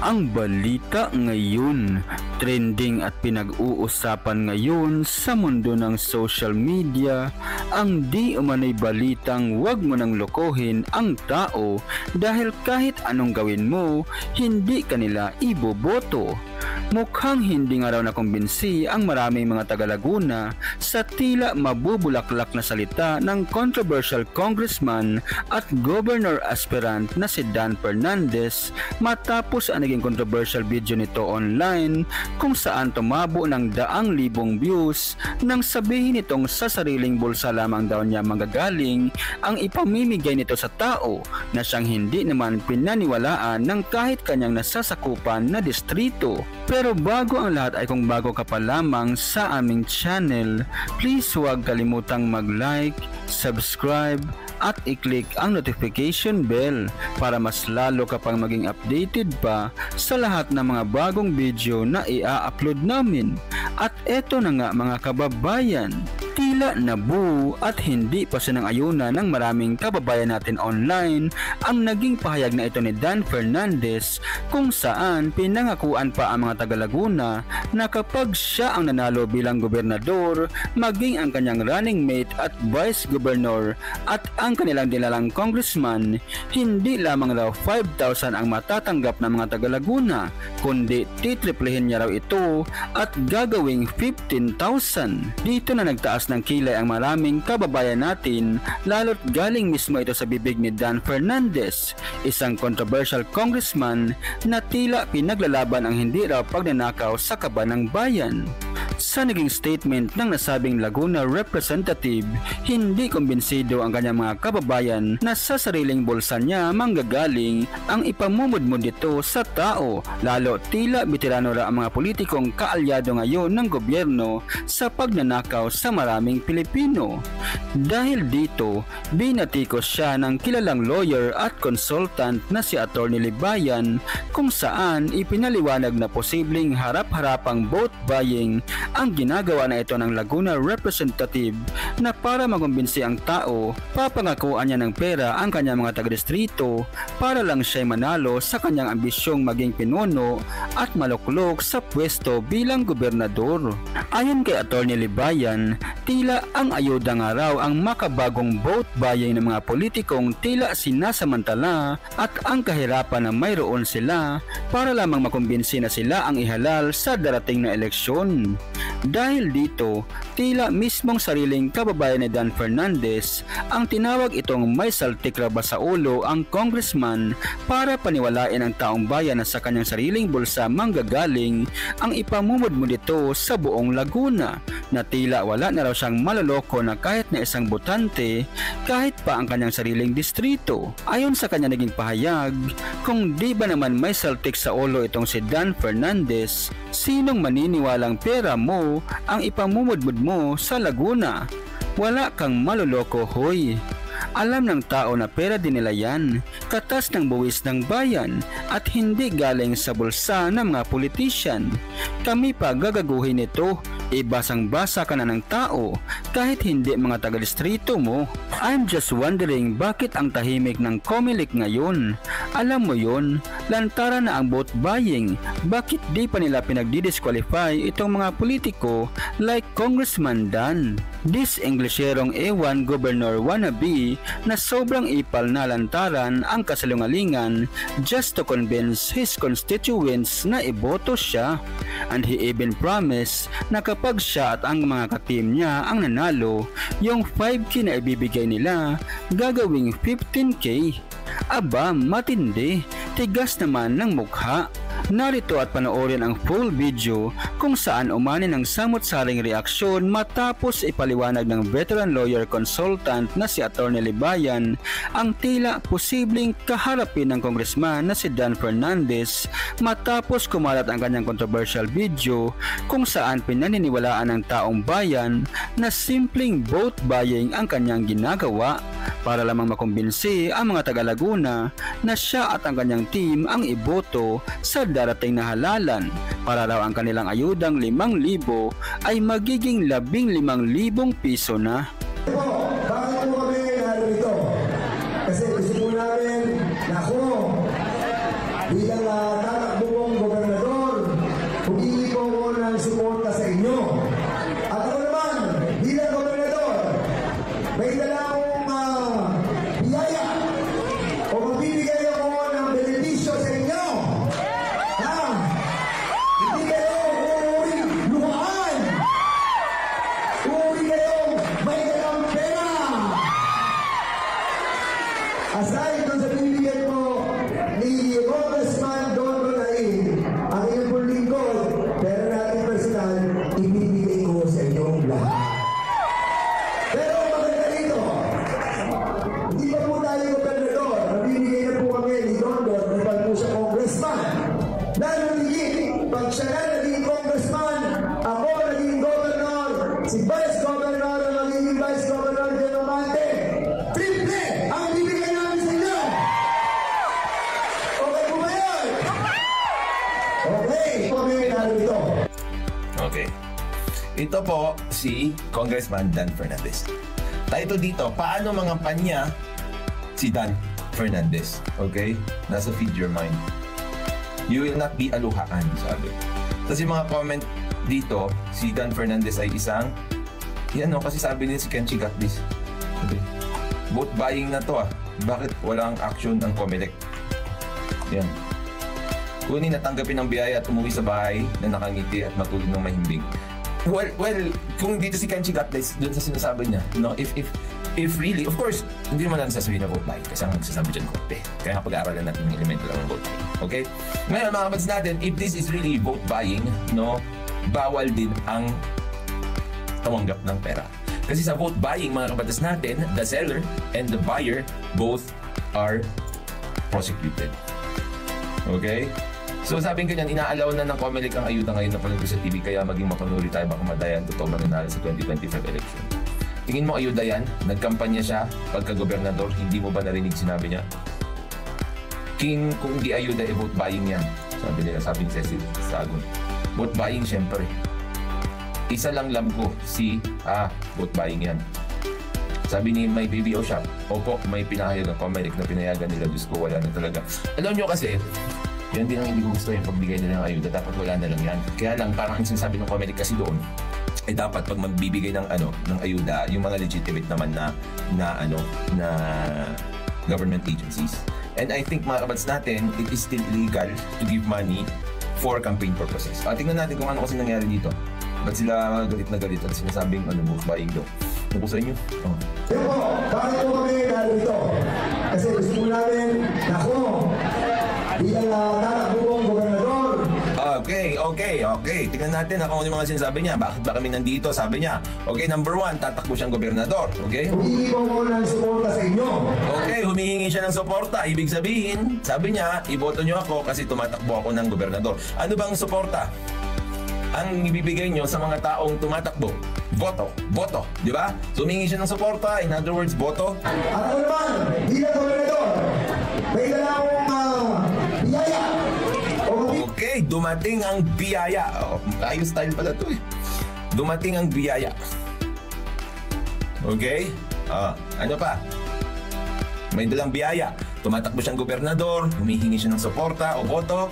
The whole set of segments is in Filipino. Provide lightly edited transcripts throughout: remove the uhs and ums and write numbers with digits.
Ang balita ngayon, trending at pinag-uusapan ngayon sa mundo ng social media, ang di umano'y balitang wag mo nang lokohin ang tao dahil kahit anong gawin mo, hindi kanila iboboto. Mukhang hindi nga raw nakumbinsi ang maraming mga taga-Laguna sa tila mabubulaklak na salita ng controversial congressman at governor aspirant na si Dan Fernandez matapos ang naging controversial video nito online kung saan tumabo ng 100,000 views nang sabihin nitong sa sariling bulsa lamang daw niya manggagaling ang ipamimigay nito sa tao na siyang hindi naman pinaniwalaan ng kahit kanyang nasasakupan na distrito. Pero bago ang lahat ay kung bago ka pa lamang sa aming channel, please huwag kalimutang mag-like, subscribe at i-click ang notification bell para mas lalo ka pang maging updated pa sa lahat ng mga bagong video na i-upload namin. At eto na nga mga kababayan, tila nabuo at hindi pa sinang-ayunan ng maraming kababayan natin online ang naging pahayag na ito ni Dan Fernandez kung saan pinangakuan pa ang mga taga-Laguna na kapag siya ang nanalo bilang gobernador, maging ang kanyang running mate at vice governor at ang kanilang dinalang congressman, hindi lamang raw 5,000 ang matatanggap ng mga taga-Laguna, kundi titriplehin niya raw ito at gagawing 15,000. Dito na nagtaas ng kilay ang maraming kababayan natin, lalo't galing mismo ito sa bibig ni Dan Fernandez, isang controversial congressman na tila pinaglalaban ang hindi raw pagnanakaw sa kaban ng bayan. Sa naging statement ng nasabing Laguna representative, hindi kumbinsido ang kanyang mga kababayan na sa sariling bulsa niya manggagaling ang ipamumudmud dito sa tao, lalo tila veterano ra ang mga politikong kaalyado ngayon ng gobyerno sa pagnanakaw sa maraming Pilipino. Dahil dito, binatikos siya ng kilalang lawyer at consultant na si Atty. Libayan kung saan ipinaliwanag na posibleng harap-harapang vote buying ang ginagawa na ito ng Laguna representative na para makumbinsi ang tao, papangakuan niya ng pera ang kanyang mga taga-distrito para lang siya manalo sa kanyang ambisyong maging pinuno at maluklok sa pwesto bilang gobernador. Ayon kay Atty. Libayan, tila ang ayuda nga raw ang makabagong vote buying ng mga politikong tila sinasamantala at ang kahirapan na mayroon sila para lamang makumbinsi na sila ang ihalal sa darating na eleksyon. Dahil dito, tila mismong sariling kababayan ni Dan Fernandez ang tinawag itong may saltik ra ba sa ulo ang congressman para paniwalain ang taong bayan na sa kanyang sariling bulsa manggagaling ang ipamumudmud dito sa buong Laguna, na tila wala na raw siyang maloloko na kahit na isang botante kahit pa ang kanyang sariling distrito. Ayon sa kanya naging pahayag, kung di ba naman may saltik sa ulo itong si Dan Fernandez, sinong maniniwalang pera mo ang ipamumudmud mo sa Laguna? Wala kang maloloko, hoy. Alam ng tao na pera din nila yan, katas ng buwis ng bayan at hindi galing sa bulsa ng mga politician. Kami pa gagaguhin ito, ibasang-basa ka na ng tao kahit hindi mga taga-distrito mo. I'm just wondering bakit ang tahimik ng Comelec ngayon. Alam mo yon, lantaran na ang vote buying. Bakit di pa nila pinagdidisqualify itong mga politiko like Congressman Dan? This Englisherong A1 Governor wannabe na sobrang ipal na lantaran ang kasalungalingan just to convince his constituents na iboto siya. And he even promised na kapag siya at ang mga ka-team niya ang nanalo, yung 5K na ibibigay nila gagawing 15K. Aba, matindi, tigas naman ng mukha. Narito at panoorin ang full video kung saan umani ng samot-saring reaksyon matapos ipaliwanag ng veteran lawyer consultant na si Atty. Libayan ang tila posibleng kaharapin ng congressman na si Dan Fernandez matapos kumalat ang kanyang controversial video kung saan pinaniniwalaan ng taong bayan na simpleng vote buying ang kanyang ginagawa para lamang makumbinsi ang mga taga-Laguna na siya at ang kanyang team ang iboto sa darating na halalan para raw ang kanilang ayudang 5,000 ay magiging 15,000 piso na. Bakit po kami narito? Kasi gusto po namin na ako bilang tatakbo po Lalo higit, pag siya na naging congressman, ako naging governor, si Vice Governor ang magiging Vice Governor de Romante. Triple ang bibigyan namin sa inyo! Okay po ba yun? Okay, kami narito. Okay. Ito po si Congressman Dan Fernandez. Title dito, paano mangampanya si Dan Fernandez? Okay? Nasa feed your mind. You will not be aluhaan, sabi. Tapos yung mga comment dito, si Dan Fernandez ay isang, yan no, kasi sabi niya si Kenchi got this. Okay. Vote buying na to ah. Bakit walang action ang Comelec? Yan. Kunin at tanggapin ang biyaya at umuwi sa bahay na nakangiti at matulog ng mahimbing. Well, kung dito si Kenchi got this, dun sa sinasabi niya, no, if really, of course, hindi naman natin sasabihin na vote buying kasi ang magsasabi dyan korte. Kaya nga pag-aaralan natin yung elemento lang ng vote buying. Okay? Ngayon, mga kapatid natin, if this is really vote buying, no, bawal din ang tawanggap ng pera. Kasi sa vote buying, mga kapatid natin, the seller and the buyer both are prosecuted. Okay? So sabi ko niyan, inaalaw na ng Comelec ang ayuda ngayon na palagay sa TV, kaya maging mapanuri tayo baka madayan totoo mananalo sa 2025 election. Tingin mo ayuda yan? Nagkampanya siya pagka-gobernador, hindi mo ba narinig sinabi niya? Kung di ayuda, vote buying yan. Sabi ni Cecil Sagun. Vote buying syempre. Isa lang lab ko, vote buying yan. Sabi ni may BBO shop, opo, may pinahayag ng Comelec na pinayagan nila, Diyos ko, wala na talaga. Alam nyo kasi, yan din ang hindi ko gusto yung pagbigay nila ng ayuda, dapat wala na lang yan. Kaya lang, parang ang sinasabi ng Comelec kasi doon, ay dapat pag magbibigay ng ng ayuda, yung mga legitimate naman na government agencies. And I think mga kabats natin, it is still illegal to give money for campaign purposes. Tingnan natin kung ano kasi nangyari dito. Ba't sila galit na galit at sinasabing vote buying daw? Ano po sa inyo? Oh. Yan po, bakit po kami narito? Kasi gusto po namin, naku, bilang tatakbong gobernador. Okay. Tingnan natin kung ano yung mga sinasabi niya. Bakit ba kami nandito? Sabi niya, okay, number 1, tatakbo siyang gobernador. Okay? Humingi po ako ng suporta sa inyo. Okay, humihingi siya ng suporta. Ibig sabihin, sabi niya, iboto niyo ako kasi tumatakbo ako ng gobernador. Ano bang suporta ang ibibigay nyo sa mga taong tumatakbo? Boto, di ba? So, humingi siya ng suporta, in other words, boto. At ano naman, bilang gobernador, may dala akong biyaya. Okay, dumating ang biyaya. Ayos style pala to eh. Dumating ang biyaya. Okay? Ano pa? May dalang biyaya. Tumatakbo siyang gobernador, humihingi siya ng suporta o boto.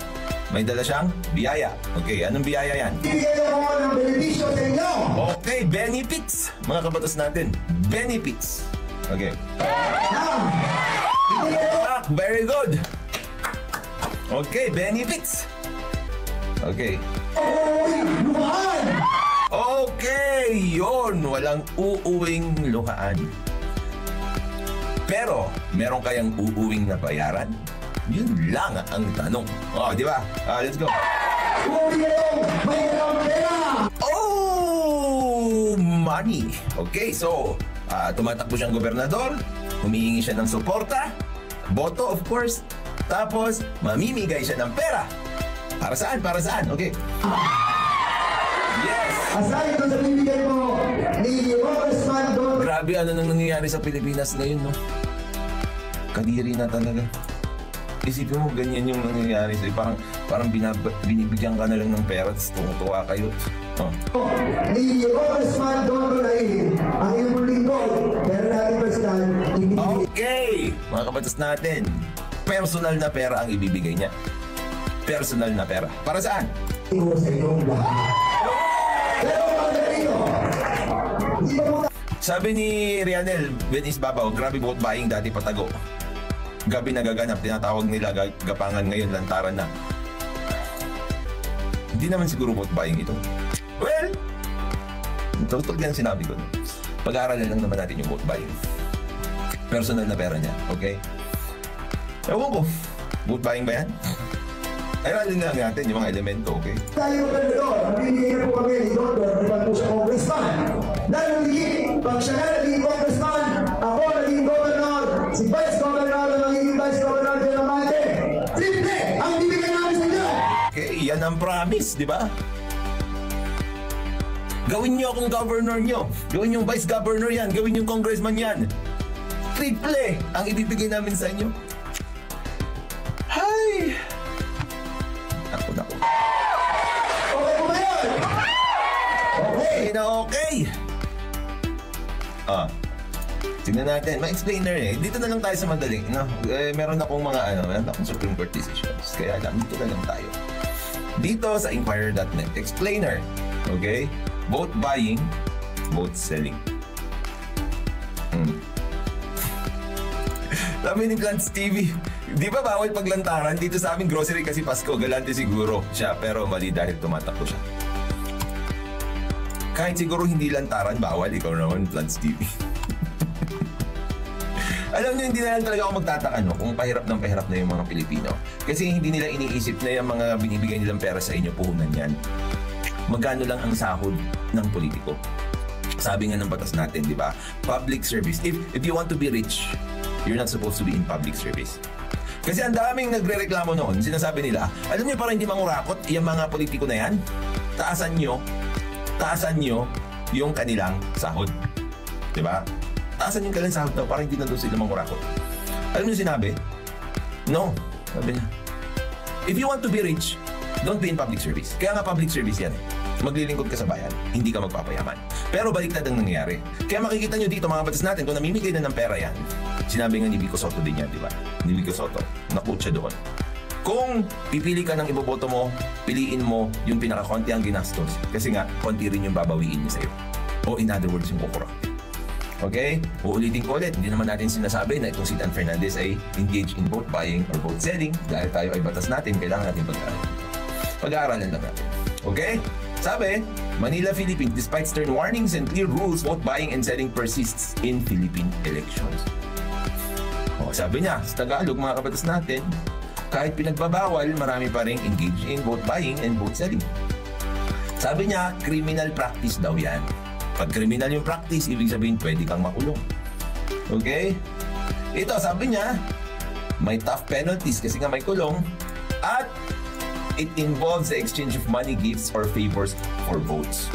May dala siyang biyaya. Okay, anong biyaya yan? Bibigyan ako ng benepisyo sa inyo. Okay, benefits. Mga kabatas natin, benefits. Okay. Very good. Okay, benefits. Okay. Okay, yun. Walang uuwing luhaan. Pero, meron kayang uuwing na bayaran? Yun lang ang tanong. Di ba? Let's go. Oh, money. Okay, so, tumatakbo siyang gobernador, humihingi siya ng suporta, boto of course, tapos mamimigay siya ng pera. Para saan? Okay. Yes! Aside doon sa bibigay mo ni Congressman Don. Grabe, ano nang nangyayari sa Pilipinas ngayon, no? Kadiri na talaga. Isipin mo, ganyan yung nangyayari sa'yo. Parang binibigyan ka na lang ng pera, tapos tumutuwa kayo. Ni Congressman Don Ronay, ang iyong lingkod, meron natin President. Okay! Mga kabatas natin, personal na pera ang ibibigay niya. Personal na pera. Para saan? Sa inyong lahat. Pero magdalino, hindi ba mo Sabi ni Rianel Venice Babaw, grabe vote buying dati patago. Gabi nagaganap, tinatawag nila gapangan ngayon, lantaran na. Hindi naman siguro vote buying ito. Well, totoo yan sinabi ko. Pag-aaralan lang naman natin yung vote buying. Personal na pera niya, okay? Ewan ko, vote buying ba yan? Aralin lang natin yung mga elemento, okay? tayo gobernador, ang binigay na po kami ni Dr. Ivan po sa congressman. Lalo higit, pag siya na naging congressman, ako naging governor, si Vice Governor ang naging Vice Governor de Romante. Triple ang bibigyan namin sa inyo. Okay, yan ang promise, di ba? Gawin nyo akong governor nyo. Gawin yung vice governor yan. Gawin yung congressman yan. Triple ang ibibigay namin sa inyo. Hay! Naku. Okay po ba yun? Okay na okay. Tingnan natin. May explainer eh. Dito na lang tayo sa madaling. No? Meron akong meron akong Supreme Court decisions. Kaya lang, dito na lang tayo. Dito sa Inquirer.net. Explainer. Okay? Vote buying, vote selling. Sabi ni Glantz TV, di ba bawal paglantaran? Dito sa aming grocery kasi Pasko, galante siguro siya, pero mali dahil tumatakbo siya. Kahit siguro hindi lantaran, bawal. Ikaw naman, Glantz TV. Alam niyo, hindi na lang talaga ako magtataka kung pahirap na yung mga Pilipino. Kasi hindi nila iniisip na yung mga binibigay nilang pera sa inyo, puhunan yan. Magkano lang ang sahod ng politiko? Sabi nga ng batas natin, di ba? Public service. If you want to be rich, you're not supposed to be in public service. Kasi ang daming nagre-reklamo noon, sinasabi nila, alam niyo, para hindi mangurakot yung mga politiko na yan, taasan nyo yung kanilang sahod. Di ba? Taasan yung kanilang sahod para hindi na doon sila mangurakot. Alam niyo sinabi? No. Sabi niya, if you want to be rich, don't be in public service. Kaya nga public service yan eh. Maglilingkod ka sa bayan, hindi ka magpapayaman. Pero baliktad ang nangyayari. Kaya makikita nyo dito mga batas natin, kung namimigay na ng pera yan, sinabi nga ni Vico Soto din yan, di ba? Ni Vico Soto, nakot siya doon. Kung pipili ka ng iboboto mo, piliin mo yung pinakakonti ang ginastos. Kasi nga, konti rin yung babawiin niya sa'yo. O in other words, yung kukurante. Okay? Uulitin ko ulit, hindi naman natin sinasabi na itong si Dan Fernandez ay engaged in vote buying or vote selling. Dahil tayo ay batas natin, kailangan natin pag-aaralan. Pag-aaralan lang natin. Okay? Sabi, Manila, Philippines, despite stern warnings and clear rules, vote buying and selling persists in Philippine elections. Sabi niya, sa Tagalog, mga kabatas natin, kahit pinagbabawal, marami pa rin engaged in vote buying and vote selling. Sabi niya, criminal practice daw yan. Pag criminal yung practice, ibig sabihin pwede kang makulong. Okay? Ito, sabi niya, may tough penalties kasi nga may kulong at it involves the exchange of money, gifts, or favors for votes.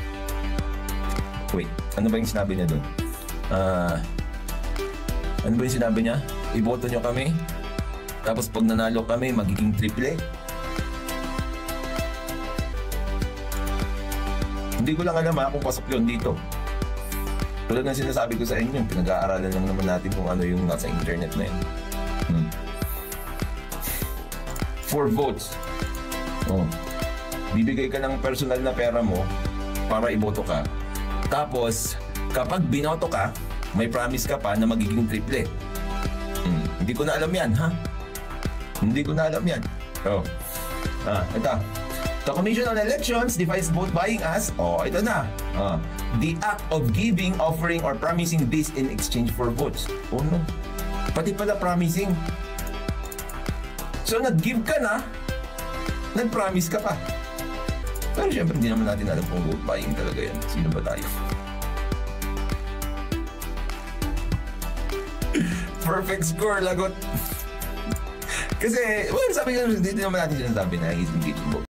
Wait, ano ba yung sinabi niya doon? Ano ba yung sinabi niya? Iboto nyo kami, tapos pag nanalo kami, magiging triple. Hindi ko lang alam kung pasok yun dito. Tulad ng sinasabi ko sa inyo, pinag-aaralan lang naman natin kung ano yung nasa internet na yun. For votes. Bibigay ka ng personal na pera mo para iboto ka. Tapos, kapag binoto ka, may promise ka pa na magiging triple. Hindi ko na alam yan, ha? Hindi ko na alam yan. Ito. The Commission on Elections defines vote buying as, ito na. The act of giving, offering, or promising this in exchange for votes. Oh no. Pati pala promising. So, nag-give ka na, nag-promise ka pa. Pero syempre, hindi naman natin alam kung vote buying talaga yan. Sino ba tayo? Perfect score, lagot. Kasi, sabi nga, hindi naman natin sinasabi na he's engaged in vote.